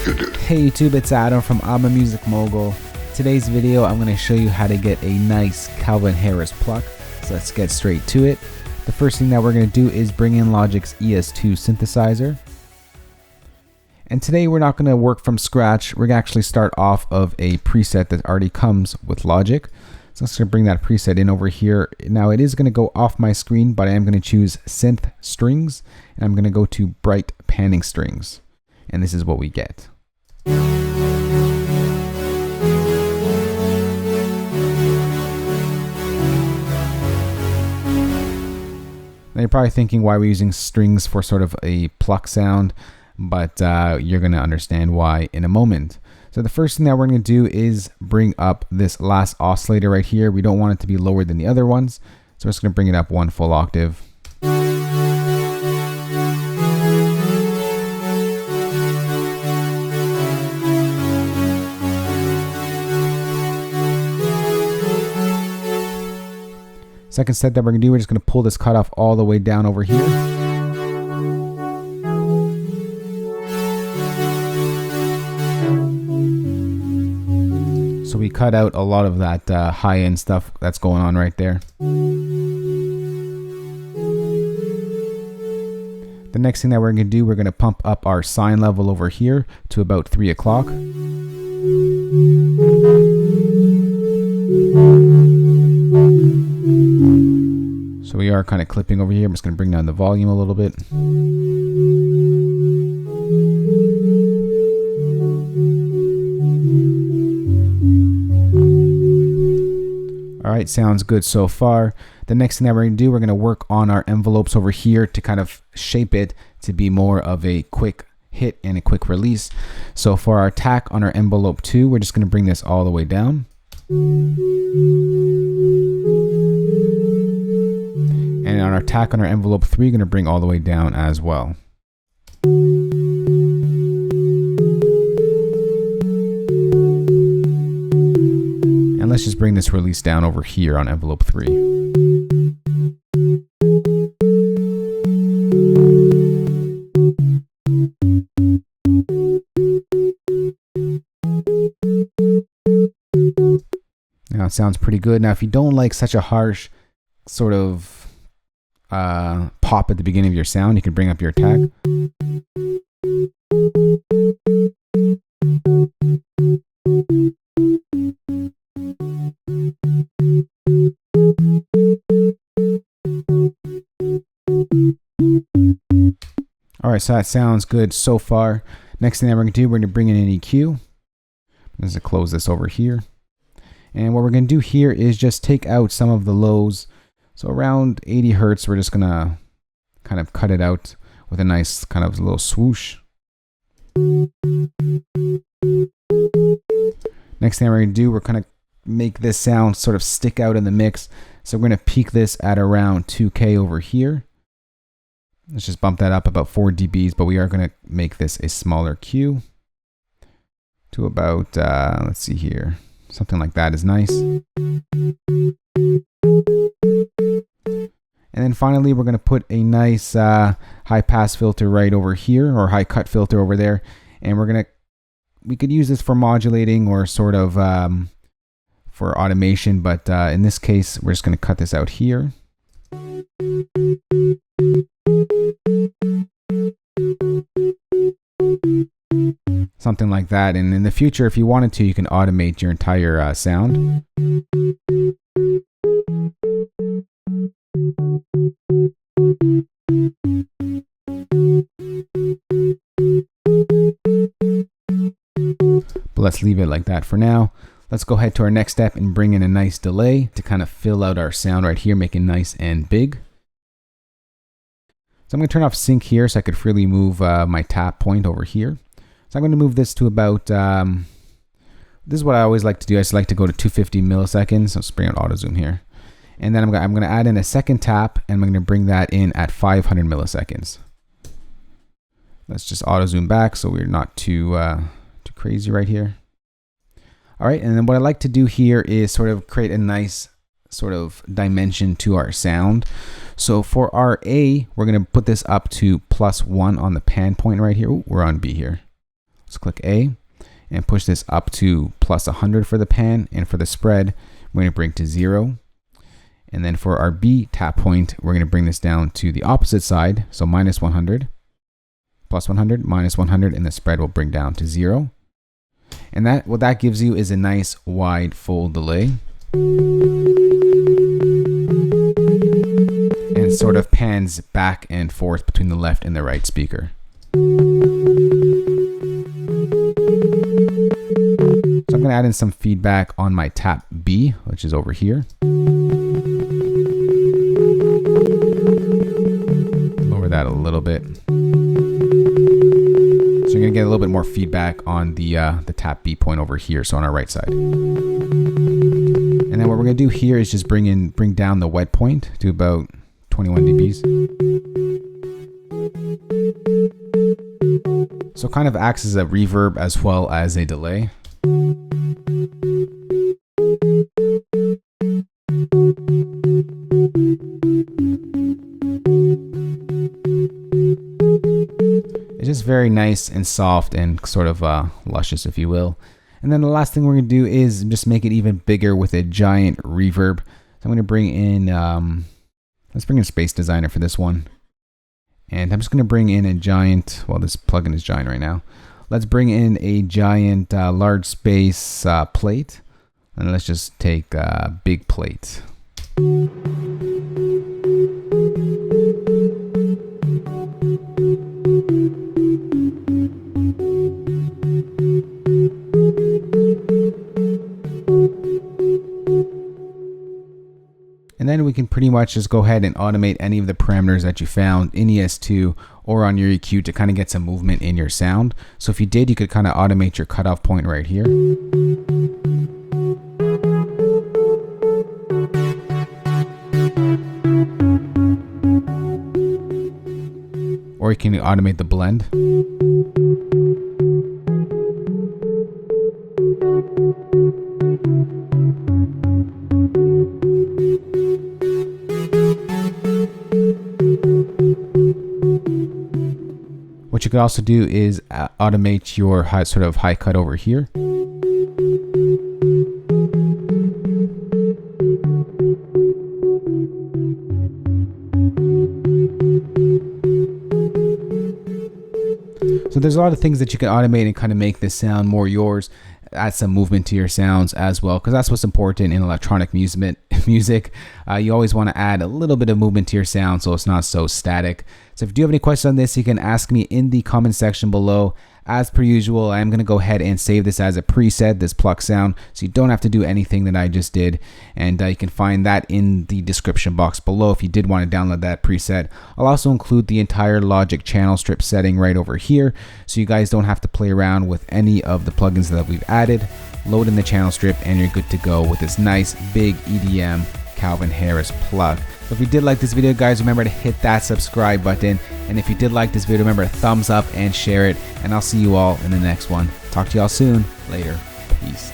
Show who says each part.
Speaker 1: Hey YouTube, it's Adam from I'm a Music Mogul. Today's video I'm going to show you how to get a nice Calvin Harris pluck. So let's get straight to it. The first thing that we're going to do is bring in Logic's ES2 synthesizer. And today we're not going to work from scratch. We're going to actually start off of a preset that already comes with Logic. So let's bring that preset in over here. Now it is going to go off my screen, but I am going to choose Synth strings, and I'm going to go to bright panning strings. And this is what we get. Now you're probably thinking why we're using strings for sort of a pluck sound, but you're going to understand why in a moment. So the first thing that we're going to do is bring up this last oscillator right here. We don't want it to be lower than the other ones, so we're just going to bring it up one full octave. Second step that we're going to do, we're just going to pull this cutoff all the way down over here. So we cut out a lot of that high-end stuff that's going on right there. The next thing that we're going to do, we're going to pump up our sine level over here to about 3 o'clock. So we are kind of clipping over here. I'm just going to bring down the volume a little bit. All right, sounds good so far. The next thing that we're going to do, we're going to work on our envelopes over here to kind of shape it to be more of a quick hit and a quick release. So for our attack on our envelope 2, we're just going to bring this all the way down. And on our attack on our envelope 3, we're going to bring all the way down as well. And let's just bring this release down over here on envelope 3. Now it sounds pretty good. Now if you don't like such a harsh sort of pop at the beginning of your sound, you can bring up your attack. Alright, so that sounds good so far. Next thing that we're going to do, we're going to bring in an EQ. I'm going to close this over here. And what we're going to do here is just take out some of the lows. So around 80 hertz, we're just going to kind of cut it out with a nice kind of little swoosh. Next thing we're going to do, we're going to make this sound sort of stick out in the mix. So we're going to peak this at around 2K over here. Let's just bump that up about 4 dBs, but we are going to make this a smaller Q to about, let's see here, something like that is nice. And then finally, we're going to put a nice high pass filter right over here, or high cut filter over there. And we could use this for modulating or sort of for automation, but in this case, we're just going to cut this out here. Something like that. And in the future, if you wanted to, you can automate your entire sound. But let's leave it like that for now. Let's go ahead to our next step and bring in a nice delay to kind of fill out our sound right here, make it nice and big. So I'm going to turn off sync here so I could freely move my tap point over here. So I'm going to move this to about, this is what I always like to do. I just like to go to 250 milliseconds. So let's bring out auto zoom here. And then I'm going to add in a second tap, and I'm going to bring that in at 500 milliseconds. Let's just auto zoom back so we're not too crazy right here. All right, and then what I like to do here is sort of create a nice sort of dimension to our sound. So for our A, we're going to put this up to +1 on the pan point right here. Ooh, we're on B here. Let's click A and push this up to plus 100 for the pan, and for the spread, we're going to bring to 0. And then for our B tap point, we're going to bring this down to the opposite side, so minus 100, plus 100, minus 100, and the spread will bring down to 0. And what that gives you is a nice wide full delay. And sort of pans back and forth between the left and the right speaker. So I'm going to add in some feedback on my tap B, which is over here. Lower that a little bit. So you're going to get a little bit more feedback on the tap B point over here, so on our right side. And then what we're going to do here is just bring down the wet point to about 21 dBs. So it kind of acts as a reverb as well as a delay. It's just very nice and soft and sort of luscious, if you will. And then the last thing we're going to do is just make it even bigger with a giant reverb. So I'm going to bring in, let's bring in Space Designer for this one. And I'm just going to bring in a giant, well, this plugin is giant right now. Let's bring in a giant large space plate. And let's just take a big plate. And then we can pretty much just go ahead and automate any of the parameters that you found in ES2 or on your EQ to kind of get some movement in your sound. So if you did, you could kind of automate your cutoff point right here. Or you can automate the blend. What you could also do is automate your sort of high cut over here. So there's a lot of things that you can automate and kind of make this sound more yours. Add some movement to your sounds as well, because that's what's important in electronic music. You always want to add a little bit of movement to your sound so it's not so static. So if you do have any questions on this, you can ask me in the comment section below. As per usual, I am going to go ahead and save this as a preset, this pluck sound, so you don't have to do anything that I just did. And you can find that in the description box below if you did want to download that preset. I'll also include the entire Logic channel strip setting right over here, so you guys don't have to play around with any of the plugins that we've added. Load in the channel strip and you're good to go with this nice big EDM Calvin Harris plug. So if you did like this video, guys, remember to hit that subscribe button. And if you did like this video, remember to thumbs up and share it. And I'll see you all in the next one. Talk to y'all soon. Later. Peace.